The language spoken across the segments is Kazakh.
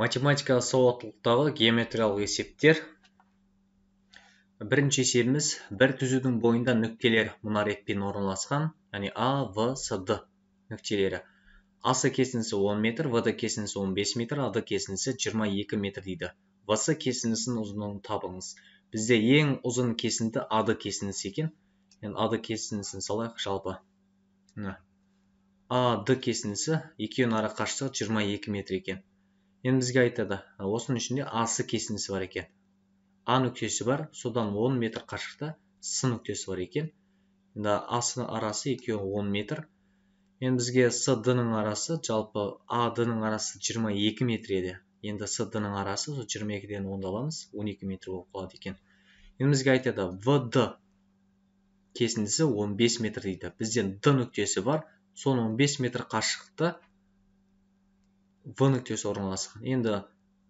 Математикалық сауаттылықтағы геометриялық есептер. Бірінші есебіміз бір түзудің бойында нүктелер мына ретпен орналасқан, яғни А, В, С, Д нүктелері. А-сы кесіндісі 10 метр, В-ды кесіндісі 15 метр, А-ды кесіндісі 22 метр дейді. В-сы кесіндісінің ұзындығын табыңыз. Бізде ең ұзын кесінді А-ды кесіндісі екен. Енді А-ды кесіндісін салайық жалпы. А-ды кесіндісі екеуінің ара қашықтығы 22 метр екен. Енді бізге айтады, осының ішінде А-сы кесіндісі бар екен. А нүктесі бар, содан 10 метр қашықта С нүктесі бар екен. Енді А-сы арасы екеуі 10 метр. Енді бізге С-ның арасы, жалпы А-ның арасы 22 метр еді. Енді С-ның арасы 22-ден 10 аламыз, 12 метр болып қалады екен. Енді бізге айтады, В-ды кесіндісі 15 метр дейді. Бізден Д нүктесі бар, соның 15 метр қашықта В нүктесі орналасқан. Енді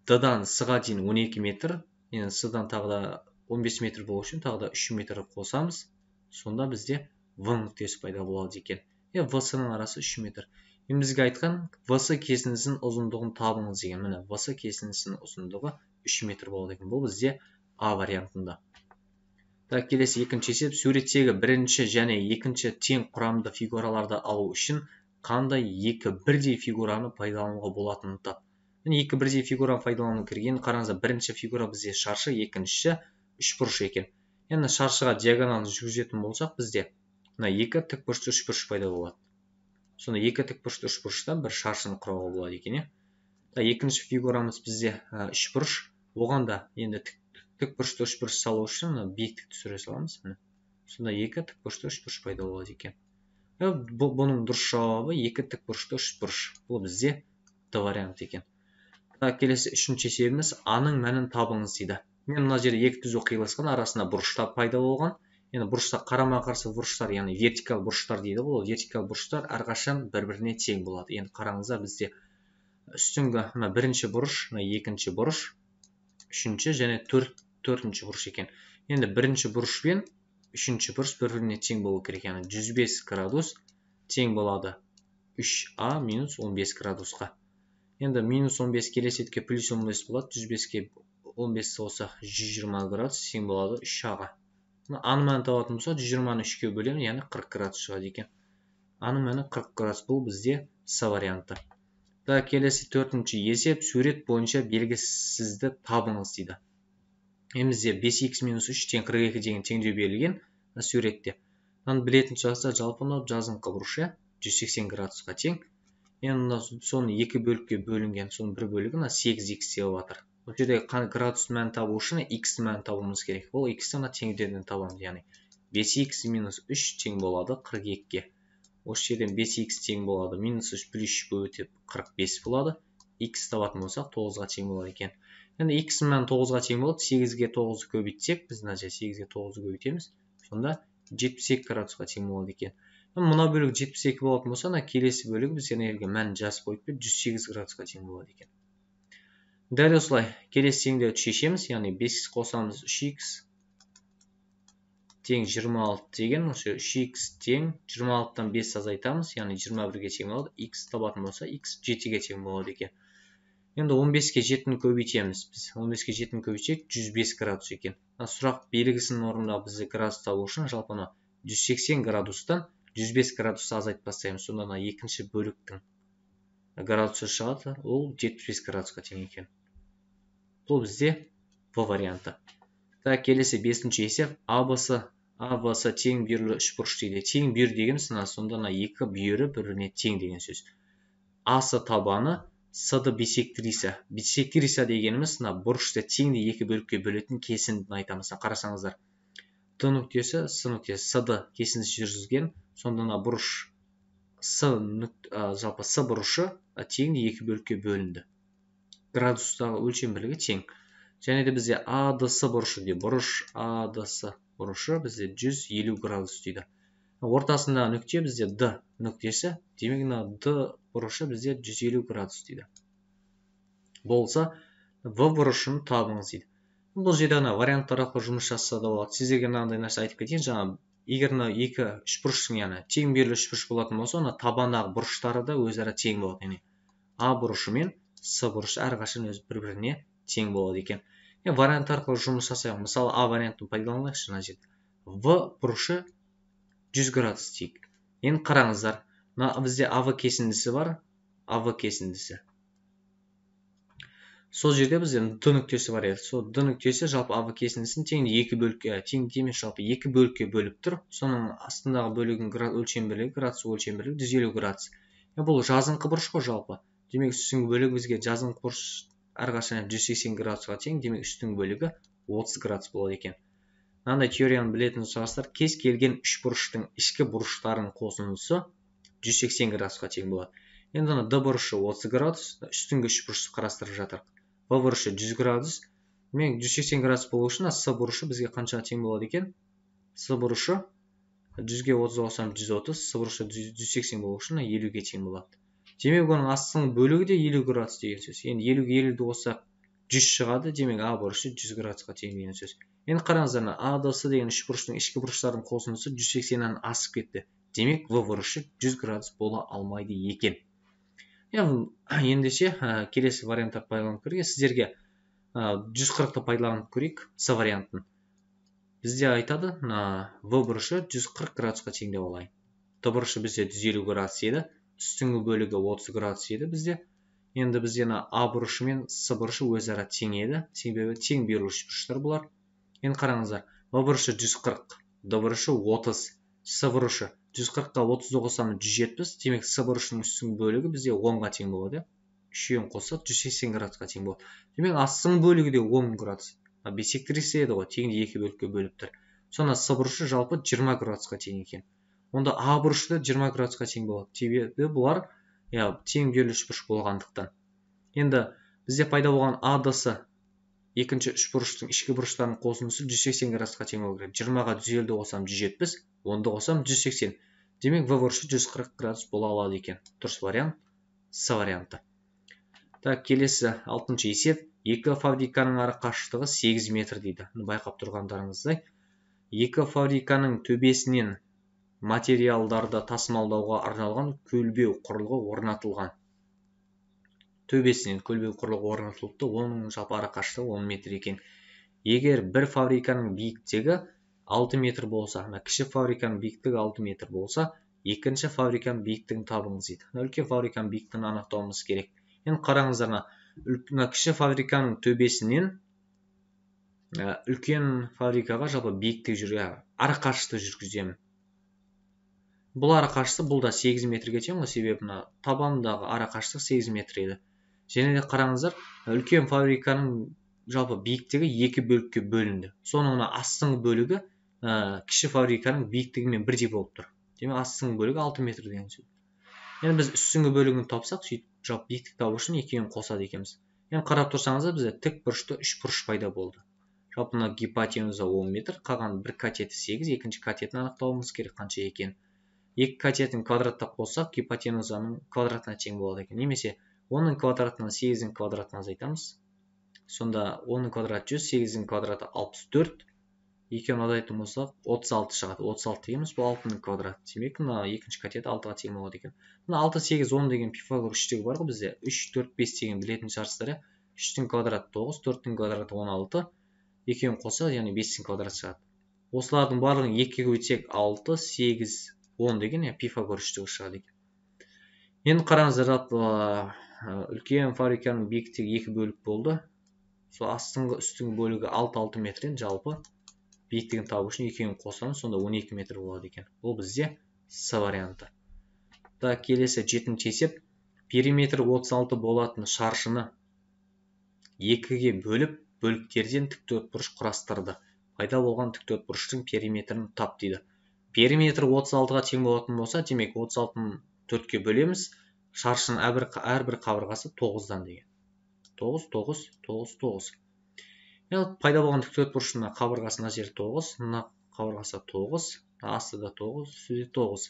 Д-дан С-ға дейін 12 метр, енді С-дан тағы да 15 метр болу үшін тағы да 3 метр қосамыз. Сонда бізде В нүктесі пайда болады екен. В-ның арасы 3 метр. Енді бізге айтқан В-сы кесіндісінің ұзындығын табыңыз деген. Міне В-сы кесіндісінің ұзындығы 3 метр болады екен. Бұл бізде А вариантында. Келесі екінші есеп, суреттегі бірінші және екінші тең құрамды фигураларды алу үшін қандай екі бірдей фигураны пайдалануға болатынын тап. Екі бірдей фигураны пайдалану керген. Қараңыздар, бірінші фигура бізде шаршы, екіншісі үшбұрыш екен. Енді шаршыға диагоналын жүргізетін болсақ, бізде мына екі тікбұрышты үшбұрыш пайда болады. Сонда екі тікбұрышты үшбұрыштан бір шаршыны құруға болады екен. Екінші фигурамыз бізде үшбұрыш. Оған да енді тікбұрышты үшбұрыш салу үшін биіктікті түсіре саламыз. Сонда екі тікбұрышты үшбұрыш пайда болады екен. Бұның дұрыс жауабы екі тікбұрышты үшбұрыш. Бұл бізде Д варианты екен. Келесі үшінші есебіміз А-ның мәнін табыңыз дейді. Мен мына жерде екі түзу қиылысқан, арасында бұрыштар пайда болған. Енді бұрыштар қарама-қарсы бұрыштар, яғни вертикал бұрыштар дейді. Ол вертикал бұрыштар әрқашан бір-біріне тең болады. Енді қараңыздар, бізде үстіңгі бірінші бұрыш, екінші бұрыш, үшінші және төртінші бұрыш екен. Енді бірінші бұрыш пен үшінші бұрыш бір-біріне тең болу керек. Яғни 105 градус тең болады 3А минус 15 градусқа. Енді минус 15 келесетке плюс 15 болады. 105-ке 15 болса 120 градус тең болады 3А-ға. А-ның мәнін табатын болса 120-ны 3-ке бөлеміз, яғни 40 градус шығады екен. А-ның мәні 40 градус. Бұл бізде С варианты. Келесі төртінші есеп, сурет бойынша белгісізді табыңыз дейді. Бізде 5х минус 3 тең 42 деген теңдеу берілген суретте. Білетін шығарса, жалпы жазыңқы бұрыш 180 градусқа тең. Енді соны екі бөлікке бөлінген, соның бір бөлігі 8х деп жатыр. Бұл жерде градус мәнін табу үшін х мәнін табуымыз керек. Ол х-ны теңдеуден табамыз, яғни 5х минус 3 тең болады 42-ге. Осы жерден 5х тең болады, минус 3 плюс 3 көбейтіп 45 болады. Х табатын болсақ 9-ға тең болады екен. Енді х мәні 9-ға тең болады, 8-ге 9-ды көбейтсек, біз мына жерде 8-ге 9-ды көбейтеміз. Сонда 72 градусқа тең болады екен. Мына бөлігі 72 болатын болса, келесі бөлігі біз энергия мәнін жазып қойып 108 градусқа тең болады екен. Дәл осылай келесі теңдеуді шешеміз, яғни 5 қосамыз 3х тең 26 деген, 3х тең 26-тан 5 азайтамыз, яғни 21-ге тең болады. Х табатын болса, х 7-ге тең болады екен. Енді 15-ке 7-ні көбейтеміз. Біз 15-ке 7-ні көбейтсек 105 градус екен. Сұрақ белгісінің орнында бізде градус табу үшін жалпы 180 градустан 105 градус азайтып бастаймыз. Сонда екінші бөліктің градусы шығады, ол 75 градусқа тең екен. Бұл бізде В варианты. Келесі 5-ші есеп, АБС тең бүйірлі үшбұрыш дейді. Тең бүйір деген сонда екі бүйірі бір-біріне тең деген сөз. А-сы табаны, С-ды бисектрисі. Бисектриса дегеніміз бұрышты теңді екі бөлікке бөлетін кесіндіні айтамыз. Қарасаңыздар, Д нүктесі, С нүктесі, С-ды кесіндісі жүргізген, сонда бұрыш жалпы С бұрышы теңді екі бөлікке бөлінді. Градустағы өлшем бірлігі тең. Және де бізде АДС бұрышы дейді. Бұрыш АДС бұрышы бізде 150 градус дейді. Ортасында нүкте бізде Д нүктесі, демек Д бұрышы бізде 150 градус дейді. Болса, В бұрышын табыңыз дейді. Бұл жерде варианттар арқылы жұмыс жасаса да болады. Сіздерге мынандай нәрсе айтып кетейін, жаңа егер екі үшбұрыштың, яғни тең бүйірлі үшбұрыш болатын болса, табандағы бұрыштары да өзара тең болады. Яғни А бұрышы мен С бұрышы әрқашан өз бір-біріне тең болады екен. Вариант арқылы жұмыс жасайық. Мысалы, А вариантын пайдаланайықшы мына жерде. В бұрышы 100 градус дейік. Енді қараңыздар, бізде АВ кесіндісі бар. АВ кесіндісі. Сол жерде бізде Д нүктесі бар еді. Сол Д нүктесі жалпы АВ кесіндісін тең екі бөлікке бөліп тұр. Соның астындағы бөлігін өлшем бірлігі, градус өлшем бірлігі 150 градус. Бұл жазыңқы бұрыш қой жалпы. Демек үстіңгі бөлігі бізге жазыңқы бұрыш әрқашан 180 градусқа тең, демек үстіңгі бөлігі 30 градус болады екен. Мынандай теорияны білетін болсаңыздар, кез келген үш бұрыштың ішкі бұрыштарының қосындысы 180 градусқа тең болады. Енді Д бұрышы 30 градус, үстіңгі үш бұрышты қарастырып жатырық. В бұрышы 100 градус. Демек 180 градус болу үшін С бұрышы бізге қаншаға тең болады екен? С бұрышы 100-ге 30 қоссам 130, С бұрышы 180 болу үшін 50-ге тең болады. Демек оның астыңғы бөлігі де 50 градус деген сөз. Енді 50-ге 50-ді қоссақ 100 шығады, демек А бұрышы 100 градусқа тең деген сөз. Енді қараңыздар, АДС деген үш бұрыштың ішкі бұрыштарының қосындысы 180-нен асып кетті. Демек В бұрышы 100 градус бола алмайды екен. Ендеше келесі варианттар пайдаланып көрейік. Сіздерге 140-ты пайдаланып көрейік, С вариантын. Бізде айтады, В бұрышы 140 градусқа тең деп алайын. Д бұрышы бізде 150 градус еді, үстіңгі бөлігі 30 градус еді бізде. Енді бізде А бұрышы мен С бұрышы өзара тең еді, себебі тең берілуші бұрыштар бұлар. Енді қараңыздар, В бұрышы 140, Д бұрышы 30, С бұрышы 140-қа 30-ды қоссам 170, демек С бұрышының үстіңгі бөлігі бізде 10-ға тең болады. Үшеуін қоссақ 180 градусқа тең болады. Демек астыңғы бөлігі де 10 градус. Бисектриса еді ғой, теңді екі бөлікке бөліп тұр. Сонда С бұрышы жалпы 20 градусқа тең екен. Онда А бұрышы да 20 градусқа тең болады. Себебі бұлар тең берілуші бұрыш болғандықтан. Енді бізде пайда болған АДС екінші үш бұрыштың ішкі бұрыштарының қосындысы 180 градусқа тең болу керек. 20-ға 150-ді қоссам 170, 10-ды қоссам 180. Демек В бұрышы 140 градус бола алады екен. Дұрыс вариант С варианты. Келесі 6-шы есеп. Екі фабриканың ара қашықтығы 8 метр дейді. Байқап тұрғандарыңыздай. Екі фабриканың төбесінен материалдарды тасымалдауға арналған көлбеу құрылғы орнатылған. Төбесінен көлбеу құрылғы орнатылыпты, оның жалпы ара қашықтығы 10 метр екен. Егер бір фабриканың биіктігі 6 метр болса, кіші фабриканың биіктігі 6 метр болса, екінші фабриканың биіктігін табыңыз дейді. Үлкен фабриканың биіктігін анықтауымыз керек. Енді қараңыздар, кіші фабриканың төбесінен үлкен фабрикаға жалпы биіктік ара қашықтық жүргіземін. Бұл ара қашықтық бұл да 8 метрге тең ғой, себебі табандағы ара қашықтық 8 метр еді. Және де қараңыздар, үлкен фабриканың жалпы биіктігі екі бөлікке бөлінді. Соның астыңғы бөлігі кіші фабриканың биіктігімен бірдей болып тұр. Демек астыңғы бөлігі 6 метр деген сөз. Енді біз үстіңгі бөлігін тапсақ, сөйтіп жалпы биіктік табу үшін екеуін қосады екенбіз. Енді қарап тұрсаңыздар, бізде тік бұрышты үш бұрыш пайда болды. Жалпы гипотенуза 10 метр, қалған бір катеті 8, екінші катетін анықтауымыз керек қанша екен. Екі катетін квадраттап қоссақ, гипотенузаның квадратына тең болады екен. Немесе 10-ның квадратынан 8-дің квадратына азайтамыз. Сонда 10-ның квадраты 100, 8-дің квадраты 64. Екеуін азайтын болсақ 36 шығады. 36 дегеніміз бұл 6-ның квадраты. Демек, екінші катеті 6-ға тең болады екен. 6, 8, 10 деген Пифагор үштігі бар ғой бізде. 3, 4, 5 деген білетін шығарсыздар. 3-дің квадраты 9, 4-дің квадраты 16. Екеуін қоссақ, яғни 5-дің квадраты шығады. Осылардың барлығын 2-ге бөлсек 6, 8, 10 деген Пифагор үштігі шығады екен. Енді қараңыздар, үлкен фабриканың биіктігі екі бөлік болды. Сол астыңғы үстіңгі бөлігі 6 метрден жалпы биіктігін табу үшін екеуін қосамыз, сонда 12 метр болады екен. Бұл бізде С варианты. Келесі 7-ші есеп. Периметр 36 болатын шаршыны 2-ге бөліп, бөліктерден тіктөртбұрыш құрастырды. Пайда болған тіктөртбұрыштың периметрін тап дейді. Периметр 36-ға тең болатын болса, демек 36-ны 4-ке бөлеміз. Шаршының әрбір қабырғасы 9-дан деген. 9, 9, 9, 9. Пайда болған тіктөртбұрыштың қабырғасына жер 9, мына қабырғасы 9, асты да 9, үсті де 9.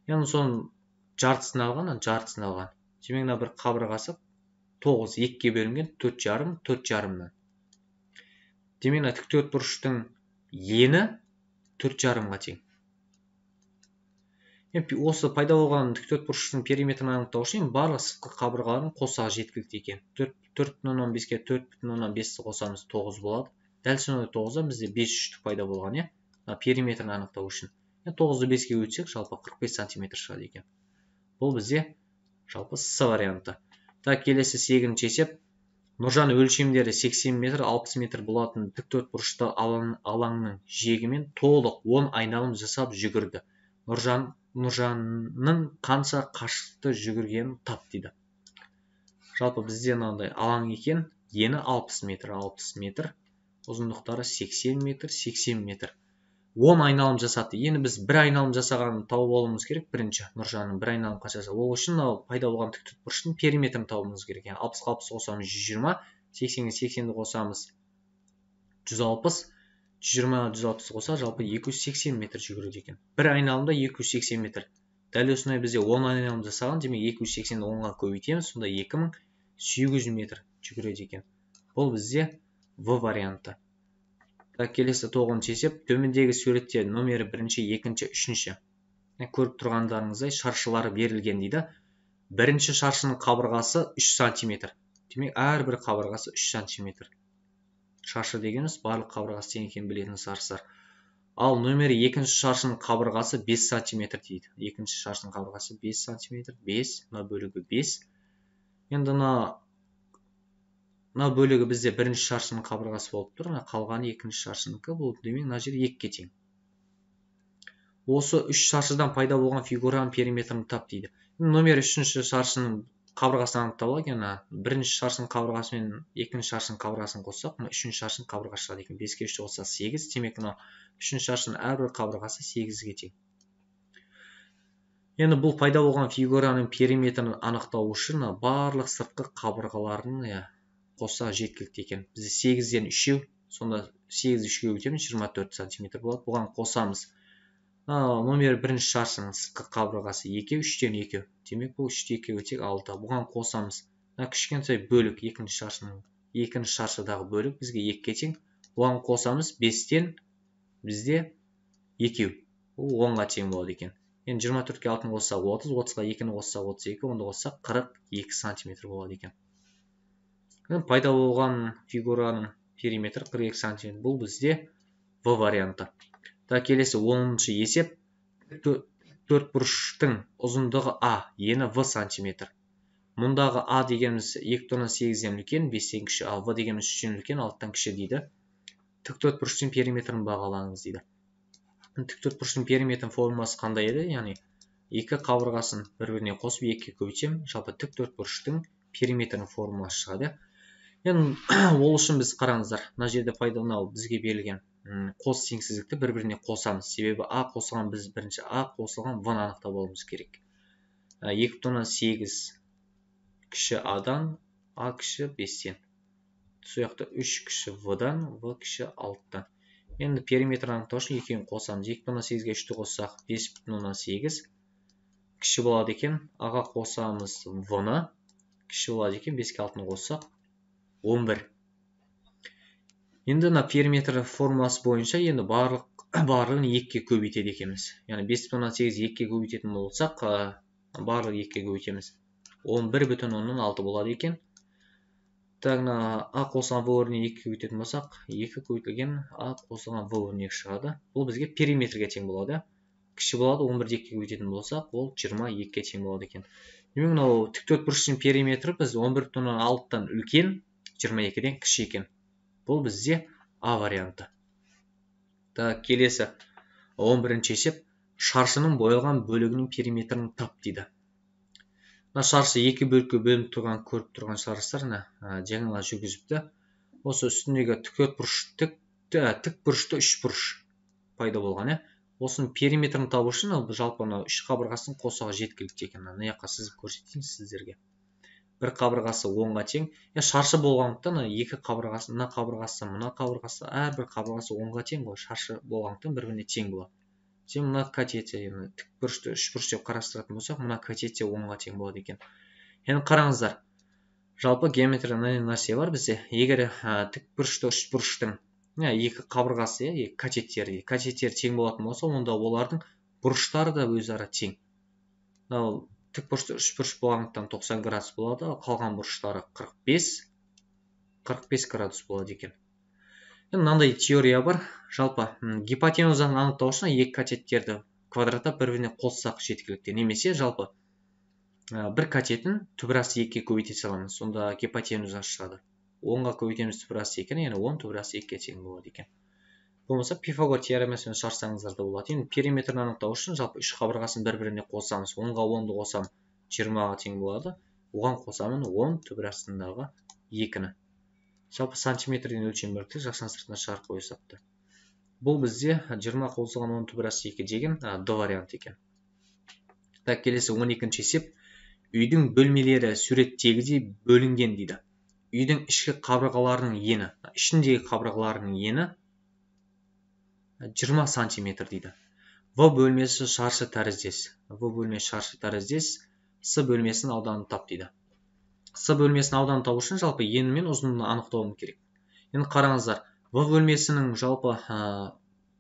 Яғни соның жартысын алған. Демек бір қабырғасы 9, 2-ге бөлінген 4,5, 4,5-нан. Демек тіктөртбұрыштың ені 4,5-ға тең. Осы пайда болған тіктөртбұрыштың периметрін анықтау үшін барлық сыртқы қабырғалардың қосағы жеткілікті екен. 4,5-ке 4,5-ті қосамыз 9 болады. Дәл сондай 9-дан бізде 5 үштік пайда болған, периметрін анықтау үшін. 9-ды 5-ке өтсек, жалпы 45 см шығады екен. Бұл бізде жалпы С варианты. Келесі 8-ші есеп. Нұржан өлшемдері 80 метр, 60 метр болатын тіктөртбұрышты алаңның жиегімен толық 10 айналым жасап жүгірді. Нұржанның қанша қашықты жүгіргенін тап дейді. Жалпы бізде мынандай алаң екен, ені 60 метр, ұзындықтары 80 метр, 80 метр. 10 айналым жасады. Енді біз бір айналым жасағанын тауып алуымыз керек. Бірінші Нұржанның бір айналым қаншасы. Ол үшін пайда болған тіктөртбұрыштың периметрін тауымыз керек. 60-ға 60 қосамыз 120, 80-ге 80-ді қосамыз 160, 120-160 қоса жалпы 280 метр жүгіреді екен. Бір айналымда 280 метр. Дәл осындай бізде 10 айналым жасаған, демек 280-ді 10-ға көбейтеміз, сонда 2800 метр жүгіреді екен. Бұл бізде В варианты. Келесі 9-ші есеп. Төмендегі суретте номері 1-ші, 2-ші, 3-ші. Көріп тұрғандарыңыздай шаршылары берілген дейді. Бірінші шаршының қабырғасы 3 см. Демек, әрбір қабырғасы 3 см. Шаршы дегеніміз барлық қабырғасы тең екенін білетін шаршылар. Ал номері 2-ші шаршының қабырғасы 5 см дейді. 2-ші шаршының қабырғасы 5 см. 5, мына бөлігі 5. Енді мына бөлігі бізде 1-ші шаршының қабырғасы болып тұр. Қалғаны 2-ші шаршыныкі. Бұл демек мына жер 2-ге тең. Осы 3 шаршыдан пайда болған фигураның периметрін тап дейді. Номер 3-ші шаршының қабырғасын анықтап алайық. 1-ші шаршының қабырғасы мен 2-ші шаршының қабырғасын қоссақ, 3-ші шаршының қабырғасы шығады екен. 5-ке 3 қосса 8. Демек, 3-ші шаршының әрбір қабырғасы 8-ге тең. Енді бұл пайда болған фигураның периметрін анықтау үшін барлық сыртқы қабырғалардың қоса жеткілікті екен. Бізде 8-ден 3, сонда 8-ді 3-ге өтеміз, 24 см болады. Бұған қосамыз. Номер 1-ші шаршының сыртқы қабырғасы 2, 3-тен 2. Демек, бұл 3-те 2 өтек 6. Бұған қосамыз. Кішкентай бөлік 2-ші шаршыдағы бөлік бізге 2-ге тең. Бұған қосамыз 5-тен бізде 2. Бұл 10-ға тең болады екен. Енді 24-ке 6-ны қоссақ 30, 30-ға 2-ні қоссақ 32, онда қоссақ 42 см болады екен. Пайда болған фигураның периметр 42 см. Бұл бізде В варианты. Келесі 10-ші есеп. Төртбұрыштың ұзындығы А, ені В см. Мұндағы А дегеніміз 2,8-ден үлкен, 5-тен кіші, ал В дегеніміз 3-тен үлкен, 6-тан кіші дейді. Тіктөртбұрыштың периметрін бағалаңыз дейді. Тіктөртбұрыштың периметрінің формуласы қандай еді? Яғни екі қабырғасын бір-біріне қосып 2-ге көбейтсем, жалпы тіктөртбұрыштың периметрінің формуласы шығады. Енді ол үшін біз қараңыздар, мына жерде пайдаланып бізге берілген қос теңсіздікті бір-біріне қосамыз. Себебі А қосылған біз бірінші А қосылған В-ны анықтап алуымыз керек. 2,8 кіші А-дан А кіші 5-тен. Сояқта 3 кіші В-дан В кіші 6-тан. Енді периметр анықтау үшін екеуін қосамыз. 2,8-ге 3-ті қоссақ 5,8 кіші болады екен. А-ға қосамыз В-ны кіші болады екен. 5-ке 6-ны қоссақ 11. Енді периметр формуласы бойынша енді барлығын 2-ге көбейтеді екенбіз. Яғни 5,8 2-ге көбейтетін болсақ, барлығы 2-ге көбейтеміз. 11,6 болады екен. А қосылған В өрнегі 2-ге көбейтетін болсақ, 2 көбейтілген А қосылған В өрнегі шығады. Бұл бізге периметрге тең болады. Кіші болады, 11-ді 2-ге көбейтетін болсақ, ол 22-ге тең болады екен. Демек, мынау тіктөртбұрыштың периметрі біз 11,6-тан үлкен, 22-ден кіші екен. Бұл бізде А варианты. Келесі 11-ші есеп. Шаршының боялған бөлігінің периметрін тап дейді. Шаршы 2 бөлікке бөлініп тұрған көріп тұрған шаршылар жаңа жүргізіпті. Осы үстіндегі тікбұрышты 3 бұрыш пайда болған. Осының периметрін табу үшін жалпы 3 қабырғасын қосуға жеткілікті екен. Мына жаққа сызып көрсетейін сіздерге. Бір қабырғасы 10-ға тең. Шаршы болғандықтан екі қабырғасы, мына қабырғасы, мына қабырғасы, әрбір қабырғасы 10-ға тең ғой. Шаршы болғандықтан бір-біріне тең болады. Сен мына катетия, тікбұрышты 3 бұрыш деп қарастыратын болсақ, мына катетия 10-ға тең болады екен. Енді қараңыздар. Жалпы геометрия нәрсе бар бізде. Егер тікбұрышты 3 бұрыштың екі қабырғасы, катеттері тең болатын болса, онда олардың бұрыштары да өзара тең. Ал тік бұрышты үшбұрыш болғандықтан 90 градус болады, ал қалған бұрыштары 45 градус болады екен. Мынандай теория бар. Жалпы гипотенузаны анықтау үшін екі катеттерді квадратта бір-біріне қоссақ жеткілікті. Немесе жалпы бір катетін түбірасы 2-ге көбейте саламыз. Сонда гипотенуза шығады. 10-ға көбейтеміз түбірасы 2-ні, яғни 10 түбірасы 2-ге тең болады екен. Болмаса Пифагор теоремасымен шашсаңыздар да болады. Енді периметрін анықтау үшін жалпы үш қабырғасын бір-біріне қосамыз. 10-ға 10-ды қосам 20-ға тең болады. Оған қосамын 10 түбірасындағы 2-ні. Жалпы сантиметрден өлшем бірлікті жақшан сыртына шығарып қойсапты. Бұл бізде 20 қосылған 10 түбірасы 2 деген Д вариант екен. Так, келесі 12-ші есеп. Үйдің бөлмелері суреттегідей бөлінген дейді. Үйдің ішкі қабырғаларының ені, ішіндегі қабырғаларының ені 20 сантиметр дейді. В бөлмесі шаршы тәріздес. В бөлмесі шаршы тәріздес. С бөлмесінің ауданын тап дейді. С бөлмесінің ауданын табу үшін жалпы ені мен ұзындығын анықтауым керек. Енді қараңыздар, В бөлмесінің жалпы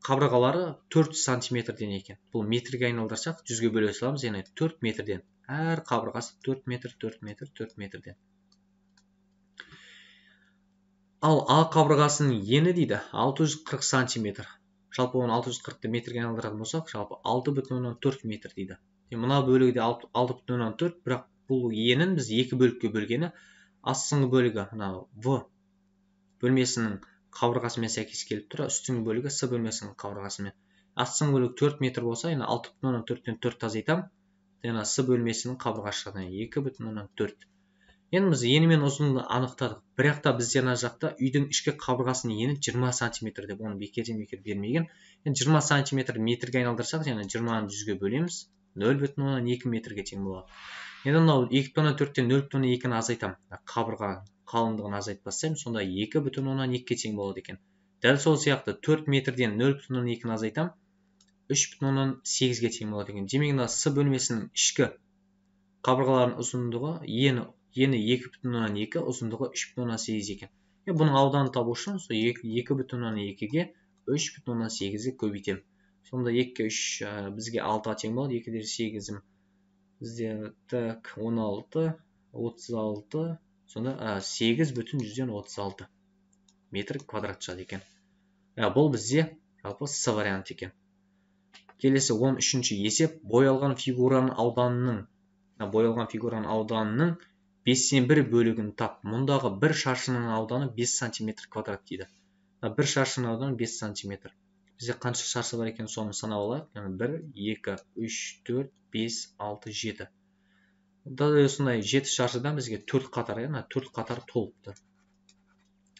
қабырғалары 4 сантиметрден екен. Бұл метрге айналдырсақ 100-ге бөле саламыз, яғни 4 метрден. Әр қабырғасы 4 метр, 4 метр, 4 метрден. Ал А қабырғасының ені дейді 640 сантиметр. Жалпы оны 640-ті метрге айналдыратын болсақ, жалпы 6,4 метр дейді. Мына бөлігі де 6,4, бірақ бұл енін біз екі бөлікке бөлгені, астыңғы бөлігі В бөлмесінің қабырғасымен сәйкес келіп тұр, үстіңгі бөлігі С бөлмесінің қабырғасымен. Астыңғы бөлігі 4 метр болса, 6,4-тен 4 азайтам, С бөлмесінің қабырғасы шығады, 2,4. Енді біз ені мен ұзындықты анықтадық. Бірақ та бізде ана жақта үйдің ішкі қабырғасының ені 20 сантиметр деп, оны бекерден бекер бермеген. Енді 20 сантиметр метрге айналдырсақ, яғни 20-ны 100-ге бөлеміз, 0,2 метрге тең болады. Енді мынау 2,4-тен 0,2-ні азайтам. Қабырға қалыңдығын азайтпасам, сонда 2,2-ге тең болады екен. Дәл сол сияқты 4 метрден 0,2-ні азайтам, 3,8-ге тең болады екен. Демек, С бөлмесінің ішкі қабырғаларының ұзындығы ені 2,2, ұзындығы 3,8 екен. Бұның ауданын табу үшін 2,2-ге 3,8-ге көбейтем. Сонда 2-ге 3 бізге 6-ға тең болады. 2-де 8 бізде 16, 36, сонда 8,36 метр квадрат шығады екен. Бұл бізде жалпы С вариант екен. Келесі 13-ші есеп. Боялған фигураның ауданының 5-тен 1 бөлігін тап. Мұндағы бір шаршының ауданы 5 см квадрат дейді. Бір шаршының ауданы 5 см. Бізде қанша шаршы бар екен, соны санап алайық. 1, 2, 3, 4, 5, 6, 7. Осындай 7 шаршыдан бізге 4 қатар, 4 қатар толыпты.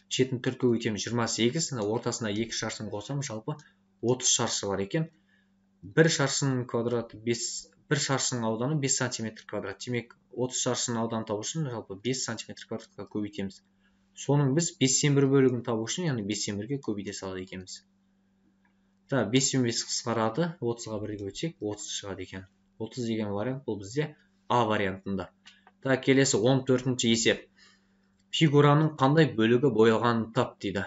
7-ні 4-ке өтеміз 28, ортасына 2 шаршыны қосам, жалпы 30 шаршы бар екен. Бір шаршының ауданы 5 см квадрат. Демек, 30 шаршының ауданы табу үшін жалпы 5 см квадратқа көбейтеміз. Соның біз 5-тен 1 бөлігін табу үшін, яғни 5-тен 1-ге көбейте салады екенбіз. 5-тен 5 қысқарады, 30-ға 1-ге өтсек, 30 шығады екен. 30 деген вариант бұл бізде А вариантында. Келесі 14-ші есеп. Фигураның қандай бөлігі боялғанын тап дейді.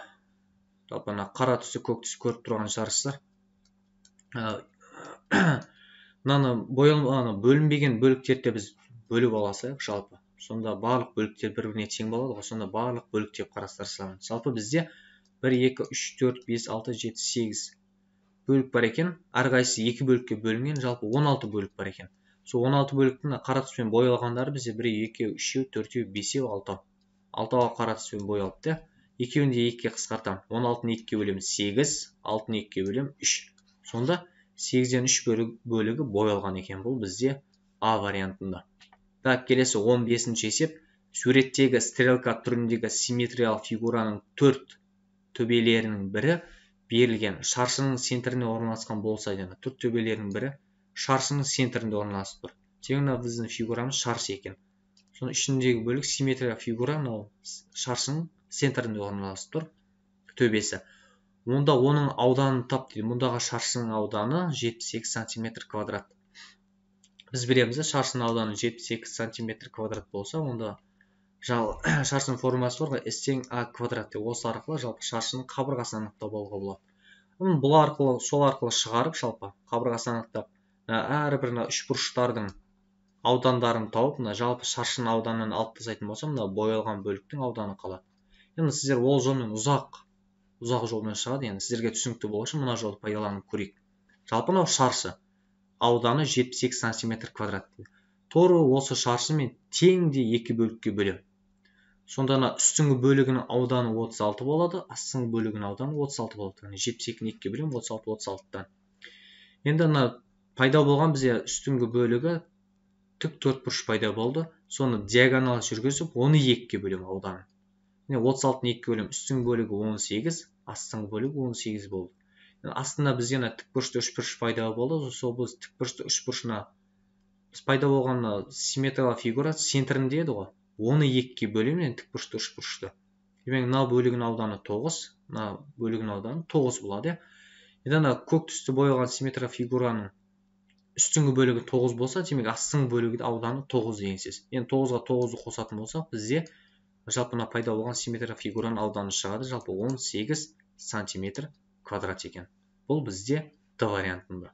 Қара түсі, көк түсі көріп тұрған шығарсыздар. Бөлінбеген бөліктерді біз бөліп аласақ жалпы. Сонда барлық бөліктер бір-біріне тең болады ғой. Сонда барлық бөлік деп қарастырсақ. Жалпы бізде 1, 2, 3, 4, 5, 6, 7, 8 бөлік бар екен. Әрқайсысы 2 бөлікке бөлінген, жалпы 16 бөлік бар екен. Сол 16 бөліктің қара түспен боялғандары бізде 1, 2, 3, 4, 5, 6. 6-ға қара түспен боялыпты. Екеуін де 2-ге қысқартам. 16-ны 2-ге бөлем 8, 6-ны 2-ге бөлем 3. Сонда 8-ден 3 бөлігі боялған екен. Бұл бізде А вариантында. Келесі 15-ші есеп. Суреттегі стрелка түріндегі симметриялық фигураның 4 төбелерінің бірі берілген шаршының центріне орналасқан болса, 4 төбелерінің бірі шаршының центрінде орналасып тұр. Тегін біздің фигурамыз шаршы екен. Соның ішіндегі бөлік симметриялық фигура шаршының центрінде орналасып тұр, төбесі. Онда оның ауданын тап дейді. Мұндағы шаршының ауданы 78 см квадрат. Біз білеміз, шаршының ауданы 78 см квадрат болса, онда шаршының формасы бар, S тең А квадрат. Осы арқылы жалпы шаршының қабырғасын анықтап алуға болады. Сол арқылы шығарып жалпы қабырғасын анықтап, әрбір үшбұрыштардың аудандарын тауып, мына жалпы шаршының ауданын алып тастайтын болсам, мына боялған бөліктің ауданы қалады. Енді сіздер ол жолмен ұзақ жолмен шығады. Енді сіздерге түсінікті болу үшін мына жолды пайдаланып көрейік. Жалпы мынау шаршы. Ауданы 72 сантиметр квадрат. Торы осы шаршымен тең де екі бөлікке бөлем. Сонда үстіңгі бөлігінің ауданы 36 болады, астыңғы бөлігінің ауданы 36 болады. 72-ні 2-ге бөлем, 36-36-тан. Енді пайда болған бізде үстіңгі бөлігі тік төртбұрыш пайда болды. Соны диагонал жүргізіп, оны 2-ге бөлем ауданы. 36-ны 2-ге бөлем, үстіңгі бөлігі 18, астыңғы бөлігі 18 болды. Астында бізде тікбұрышты үшбұрыш пайда болды. Сол біз тікбұрышты үшбұрышына пайда болған симметриялық фигура центрінде еді ғой. Оны 2-ге бөлем, тікбұрышты үшбұрышты. Демек, мына бөлігінің ауданы 9, мына бөлігінің ауданы 9 болады. Енді көк түсті боялған симметриялық фигураның үстіңгі бөлігі 9 болса, демек астыңғы бөлігі ауданы 9 деген сөз. Енді 9-ға 9-ды қосатын болсақ, бізде жалпы пайда болған симметриялық фигураның ауданы шығады. Жалпы 18 сантиметр квадрат екен. Бұл бізде Д вариантында.